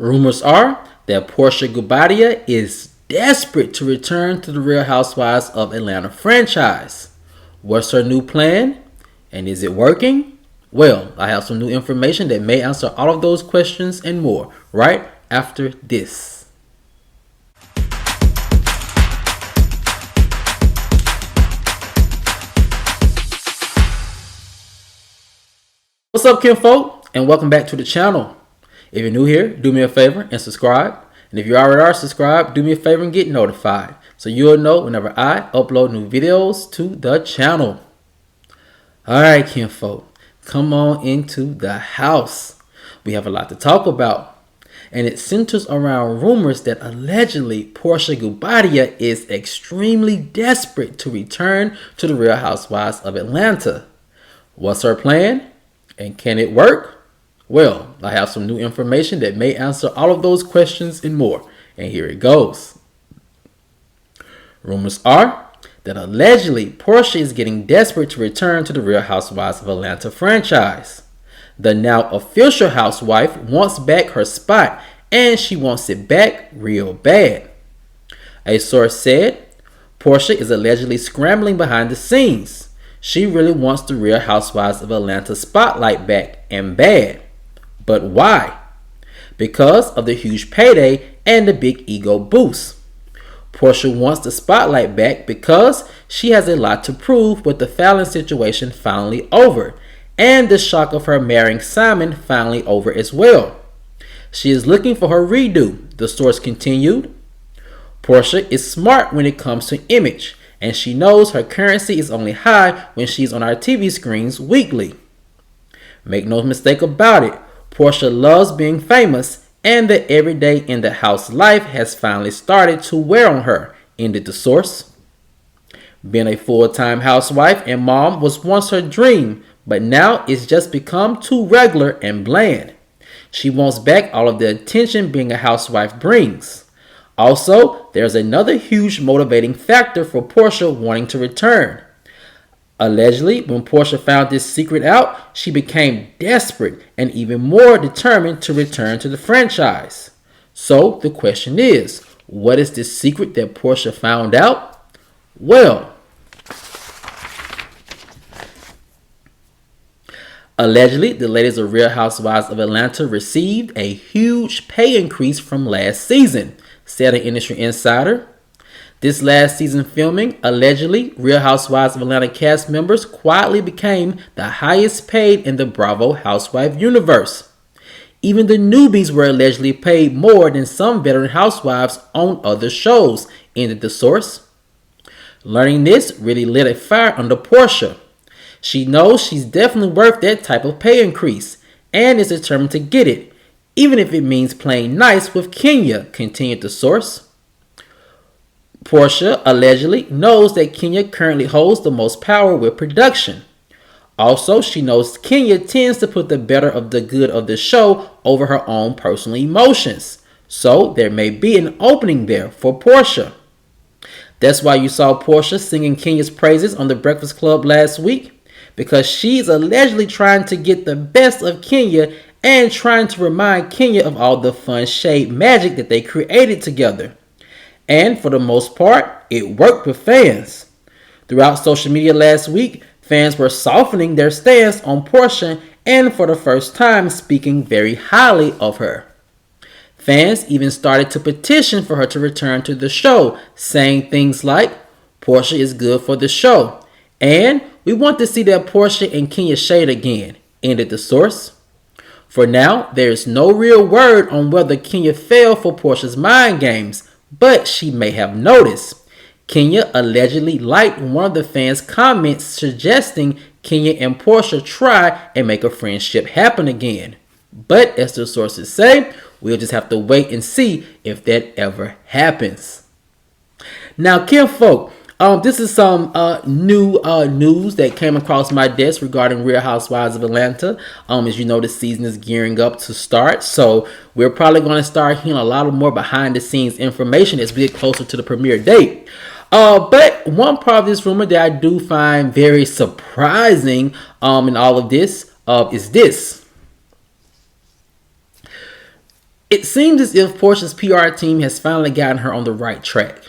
Rumors are that Porshaguobadia is desperate to return to the Real Housewives of Atlanta franchise. What's her new plan? And is it working? Well, I have some new information that may answer all of those questions and more right after this. What's up, kinfolk, and welcome back to the channel. If you're new here, do me a favor and subscribe. And if you already are subscribed, do me a favor and get notified so you'll know whenever I upload new videos to the channel. Alright, kinfolk, come on into the house. We have a lot to talk about, and it centers around rumors that allegedly Porshaguobadia is extremely desperate to return to the Real Housewives of Atlanta. What's her plan? And can it work? Well, I have some new information that may answer all of those questions and more. And here it goes. Rumors are that allegedly Porsha is getting desperate to return to the Real Housewives of Atlanta franchise. The now official housewife wants back her spot, and she wants it back real bad. A source said Porsha is allegedly scrambling behind the scenes. She really wants the Real Housewives of Atlanta spotlight back, and bad. But why? Because of the huge payday and the big ego boost. Porsha wants the spotlight back because she has a lot to prove with the Fallon situation finally over, and the shock of her marrying Simon finally over as well. She is looking for her redo, the source continued. Porsha is smart when it comes to image, and she knows her currency is only high when she's on our TV screens weekly. Make no mistake about it, Porsha loves being famous, and the everyday in the house life has finally started to wear on her, ended the source. Being a full-time housewife and mom was once her dream, but now it's just become too regular and bland. She wants back all of the attention being a housewife brings. Also, there's another huge motivating factor for Porsha wanting to return. Allegedly, when Porsha found this secret out, she became desperate and even more determined to return to the franchise. So the question is, what is this secret that Porsha found out? Well, allegedly, the ladies of Real Housewives of Atlanta received a huge pay increase from last season, said an industry insider. This last season filming, allegedly, Real Housewives of Atlanta cast members quietly became the highest paid in the Bravo housewife universe. Even the newbies were allegedly paid more than some veteran housewives on other shows, ended the source. Learning this really lit a fire under Porsha. She knows she's definitely worth that type of pay increase and is determined to get it, even if it means playing nice with Kenya, continued the source. Porsha allegedly knows that Kenya currently holds the most power with production. Also, she knows Kenya tends to put the better of the good of the show over her own personal emotions. So there may be an opening there for Porsha. That's why you saw Porsha singing Kenya's praises on The Breakfast Club last week, because she's allegedly trying to get the best of Kenya and trying to remind Kenya of all the fun shade magic that they created together. And for the most part, it worked with fans. Throughout social media last week, fans were softening their stance on Porsha and for the first time speaking very highly of her. Fans even started to petition for her to return to the show, saying things like, "Porsha is good for the show," and "We want to see that Porsha and Kenya shade again," ended the source. For now, there is no real word on whether Kenya fell for Porsha's mind games, but she may have noticed. Kenya allegedly liked one of the fans' comments suggesting Kenya and Porsha try and make a friendship happen again. But as the sources say, we'll just have to wait and see if that ever happens. Now, kinfolk, this is some new news that came across my desk regarding Real Housewives of Atlanta. As you know, the season is gearing up to start, so we're probably going to start hearing a lot more behind the scenes information as we get closer to the premiere date. But one part of this rumor that I do find very surprising in all of this is this. It seems as if Porsha's PR team has finally gotten her on the right track.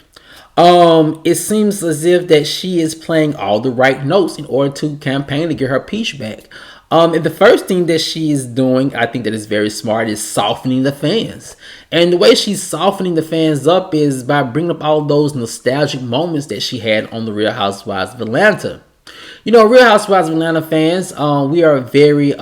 It seems as if that she is playing all the right notes in order to campaign to get her peach back. And the first thing that she is doing, I think that is very smart, is softening the fans. And the way she's softening the fans up is by bringing up all those nostalgic moments that she had on the Real Housewives of Atlanta. You know, Real Housewives of Atlanta fans, we are very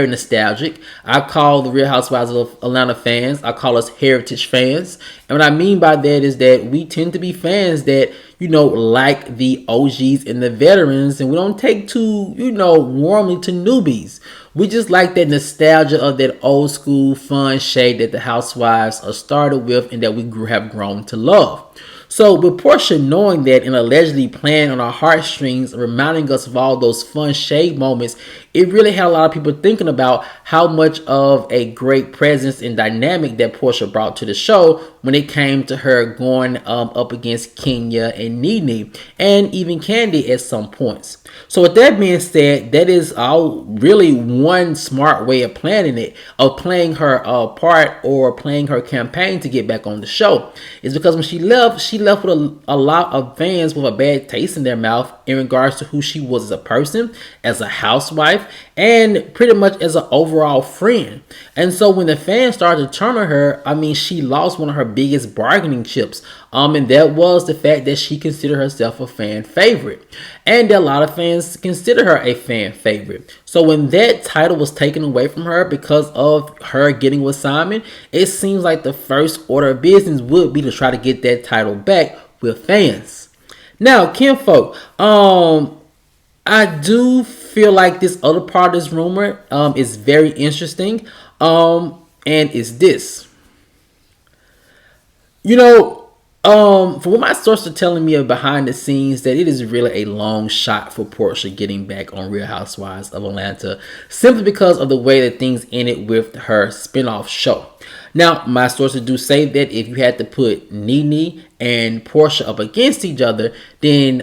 nostalgic. I call the Real Housewives of Atlanta fans, I call us heritage fans. And what I mean by that is that we tend to be fans that, like the OGs and the veterans, and we don't take too, warmly to newbies. We just like that nostalgia of that old school fun shade that the Housewives are started with and that we have grown to love. So with Porsha knowing that and allegedly playing on our heartstrings, reminding us of all those fun shade moments, it really had a lot of people thinking about how much of a great presence and dynamic that Porsha brought to the show when it came to her going up against Kenya and Nene and even Candy at some points. So with that being said, that is all really one smart way of planning it, of playing her part or playing her campaign to get back on the show. Is because when she left with a lot of fans with a bad taste in their mouth in regards to who she was as a person, as a housewife, and pretty much as an overall friend. And so when the fans started to turn on her, she lost one of her biggest bargaining chips. And that was the fact that she considered herself a fan favorite. And a lot of fans consider her a fan favorite. So when that title was taken away from her because of her getting with Simon, it seems like the first order of business would be to try to get that title back with fans. Now, kinfolk, I do feel like this other part of this rumor is very interesting. And it's this. From what my sources are telling me behind the scenes, that it is really a long shot for Porsha getting back on Real Housewives of Atlanta, simply because of the way that things ended with her spinoff show. Now, my sources do say that if you had to put Nene and Porsha up against each other, then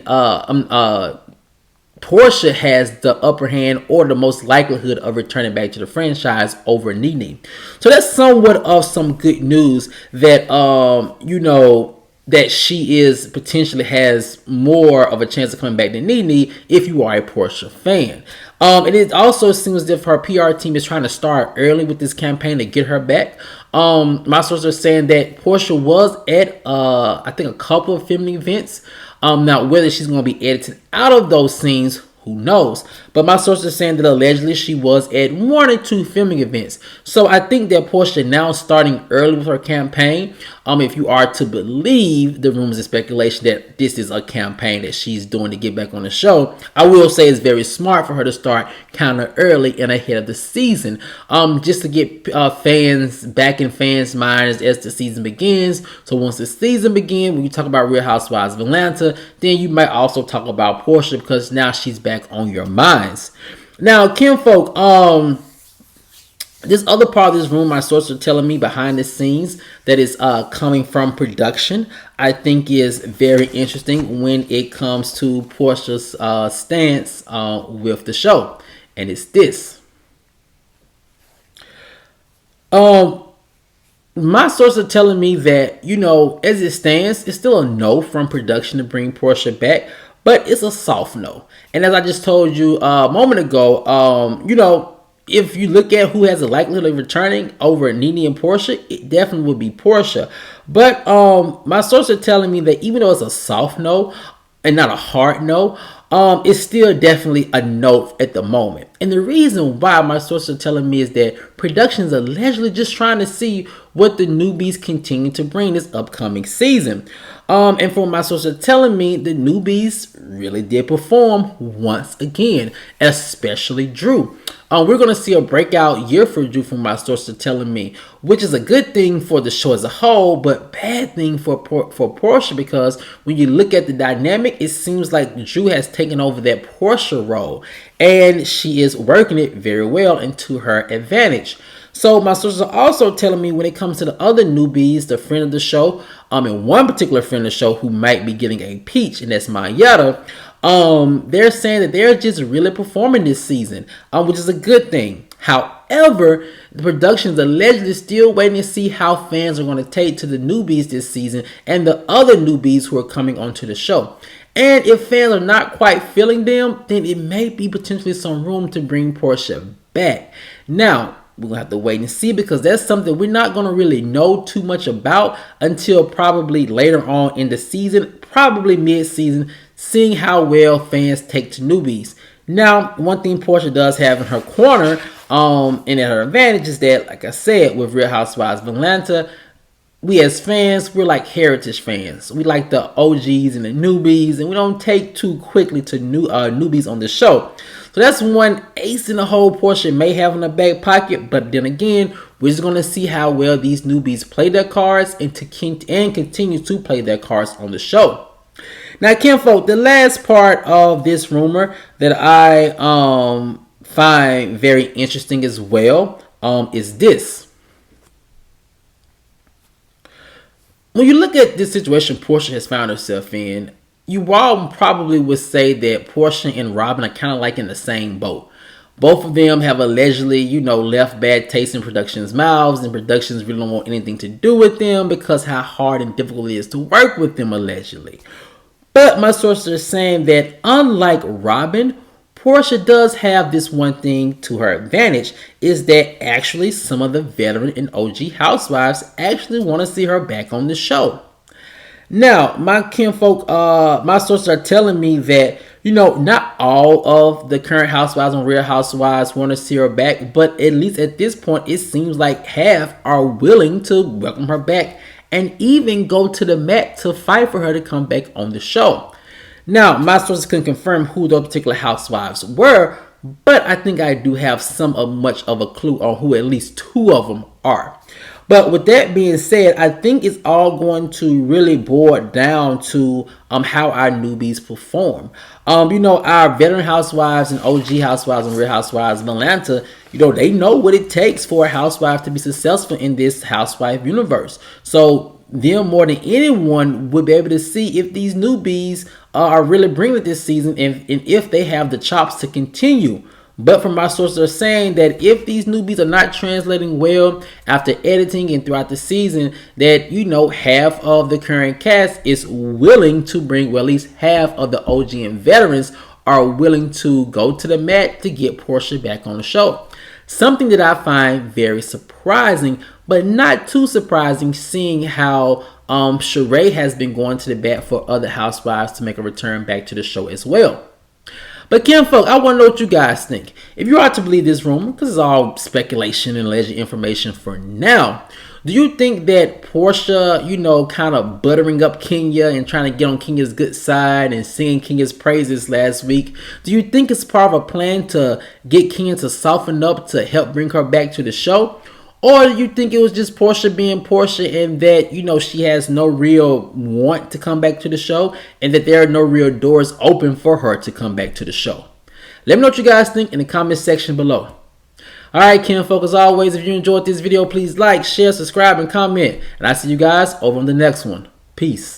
Porsha has the upper hand or the most likelihood of returning back to the franchise over Nene. So that's somewhat of some good news that, that she is potentially has more of a chance of coming back than Nene if you are a Porsha fan. And it also seems as if her PR team is trying to start early with this campaign to get her back. My sources are saying that Porsha was at, I think, a couple of filming events. Now, whether she's going to be edited out of those scenes, who knows? But my sources are saying that allegedly she was at 1 or 2 filming events. So I think that Porsha now starting early with her campaign. If you are to believe the rumors and speculation that this is a campaign that she's doing to get back on the show, I will say it's very smart for her to start kind of early and ahead of the season, just to get fans back in fans' minds as the season begins. So once the season begins, when you talk about Real Housewives of Atlanta, then you might also talk about Porsha because now she's back on your minds. Now, kinfolk, this other part of this room, my sources are telling me behind the scenes that is coming from production, I think is very interesting when it comes to Porsha's stance with the show. And it's this. My sources are telling me that, as it stands, it's still a no from production to bring Porsha back, but it's a soft no. And as I just told you a moment ago, if you look at who has a likelihood of returning over Nene and Porsha, it definitely would be Porsha. But my sources are telling me that even though it's a soft no and not a hard no, it's still definitely a no at the moment. And the reason why my sources are telling me is that production is allegedly just trying to see what the newbies continue to bring this upcoming season. And from my sources telling me, the newbies really did perform once again, especially Drew. We're going to see a breakout year for Drew from my sources telling me, which is a good thing for the show as a whole, but bad thing for Porsha, because when you look at the dynamic, it seems like Drew has taken over that Porsha role, and she is working it very well and to her advantage. So my sources are also telling me when it comes to the other newbies, the friend of the show, and one particular friend of the show who might be getting a peach, and that's Mayetta, they're saying that they're just really performing this season, which is a good thing. However, the production is allegedly still waiting to see how fans are going to take to the newbies this season and the other newbies who are coming onto the show. And if fans are not quite feeling them, then it may be potentially some room to bring Porsha back. Now, we're going to have to wait and see, because that's something we're not going to really know too much about until probably later on in the season, probably mid-season, seeing how well fans take to newbies. Now, one thing Porsha does have in her corner, and at her advantage, is that, like I said, with Real Housewives of Atlanta, we as fans, we're like heritage fans. We like the OGs and the newbies, and we don't take too quickly to newbies on the show. So that's one ace in the hole Porsha may have in the back pocket. But then again, we're just going to see how well these newbies play their cards and continue to play their cards on the show. Now, kinfolk, the last part of this rumor that I find very interesting as well is this. When you look at this situation Porsha has found herself in, you all probably would say that Porsha and Robin are kind of like in the same boat. Both of them have allegedly, left bad taste in production's mouths, and productions really don't want anything to do with them because how hard and difficult it is to work with them, allegedly. But my sources are saying that unlike Robin, Porsha does have this one thing to her advantage, is that actually some of the veteran and OG housewives actually want to see her back on the show. Now, my kinfolk, my sources are telling me that, not all of the current housewives on Real Housewives want to see her back, but at least at this point, it seems like half are willing to welcome her back and even go to the mat to fight for her to come back on the show. Now, my sources couldn't confirm who those particular housewives were, but I think I do have much of a clue on who at least two of them are. But with that being said, I think it's all going to really boil down to how our newbies perform. Our veteran housewives and OG housewives and Real Housewives of Atlanta, they know what it takes for a housewife to be successful in this housewife universe. So them more than anyone would be able to see if these newbies are really bringing it this season, and if they have the chops to continue. But from my sources are saying that if these newbies are not translating well after editing and throughout the season, that half of the current cast is willing to bring, well, at least half of the OG and veterans are willing to go to the mat to get Porsha back on the show. Something that I find very surprising, but not too surprising, seeing how Sheree has been going to the bat for other housewives to make a return back to the show as well. But kinfolk, I want to know what you guys think. If you are to believe this rumor, because it's all speculation and alleged information for now, do you think that Porsha, kind of buttering up Kenya and trying to get on Kenya's good side and singing Kenya's praises last week, do you think it's part of a plan to get Kenya to soften up to help bring her back to the show? Or do you think it was just Porsha being Porsha, and that, she has no real want to come back to the show, and that there are no real doors open for her to come back to the show? Let me know what you guys think in the comment section below. Alright, kinfolk, as always, if you enjoyed this video, please like, share, subscribe, and comment. And I'll see you guys over on the next one. Peace.